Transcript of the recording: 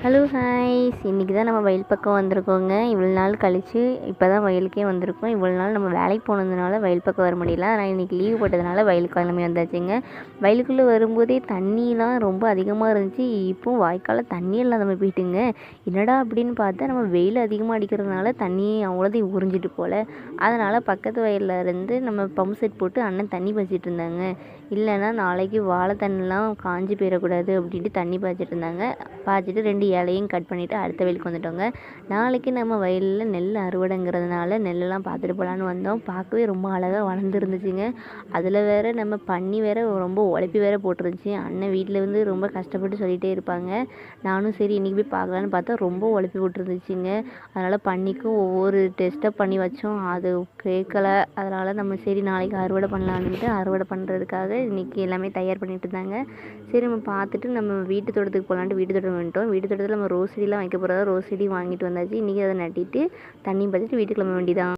Hello ஹாய்ஸ், இன்றைக்கி தான் நம்ம வயல் பக்கம் வந்திருக்கோங்க. இவ்வளோ நாள் கழித்து இப்போ தான் வயலுக்கே வந்திருக்கோம். இவ்வளோ நாள் நம்ம வேலைக்கு போனதுனால வயல் பக்கம் வர முடியல. ஆனால் இன்றைக்கி லீவு போட்டதுனால வயலுக்கு கிளம்பி வந்தாச்சுங்க. வயலுக்குள்ளே வரும்போதே தண்ணிலாம் ரொம்ப அதிகமாக இருந்துச்சு. இப்போது வாய்க்காலில் தண்ணி இல்லாத போயிட்டுங்க. என்னடா அப்படின்னு பார்த்தா நம்ம வெயில் அதிகமாக அடிக்கிறதுனால தண்ணி அவ்வளோதையும் உறிஞ்சிட்டு போல். அதனால் பக்கத்து வயலில் இருந்து நம்ம பம்பு செட் போட்டு அண்ணன் தண்ணி பாய்ச்சிட்டு இருந்தாங்க. இல்லைன்னா நாளைக்கு வாழை தண்ணிலாம் காஞ்சி போயிடக்கூடாது அப்படின்ட்டு தண்ணி பாய்ச்சிட்டு இருந்தாங்க. பாய்ச்சிட்டு 2 இலையும் கட் பண்ணிவிட்டு அடுத்த வயலுக்கு வந்துட்டோங்க. நாளைக்கு நம்ம வயலில் நெல் அறுவடைங்கிறதுனால நெல்லெல்லாம் பார்த்துட்டு போகலான்னு வந்தோம். பார்க்கவே ரொம்ப அழகாக வளர்ந்துருந்துச்சுங்க. அதில் வேறு நம்ம பண்ணி வேறு ரொம்ப உழைப்பி வேறு போட்டுருந்துச்சு. அண்ணன் வீட்டில் வந்து ரொம்ப கஷ்டப்பட்டு சொல்லிகிட்டே இருப்பாங்க. நானும் சரி இன்றைக்கி போய் பார்க்கலான்னு பார்த்தா ரொம்ப உழைப்பி போட்டுருந்துச்சுங்க. அதனால் பண்ணிக்கும் ஒவ்வொரு டெஸ்ட்டாக பண்ணி வச்சோம். அது கேட்கல. அதனால் நம்ம சரி நாளைக்கு அறுவடை பண்ணலான்ட்டு அறுவடை பண்ணுறதுக்காக இன்றைக்கி எல்லாமே தயார் பண்ணிட்டு இருந்தாங்க. சரி நம்ம பார்த்துட்டு நம்ம வீட்டு தோட்டத்துக்கு போகலான்ட்டு வீட்டு தோட்டம் வந்துட்டோம். வீட்டு தோட்டத்தில் நம்ம ரோஸ் செடிலாம் வைக்க போகிறதா ரோஸ் செடி வாங்கிட்டு வந்தாச்சு. இன்றைக்கி அதை நட்டிட்டு தண்ணி பாய்ச்சிட்டு வீட்டுக்கு கிளம்ப வேண்டியதான்.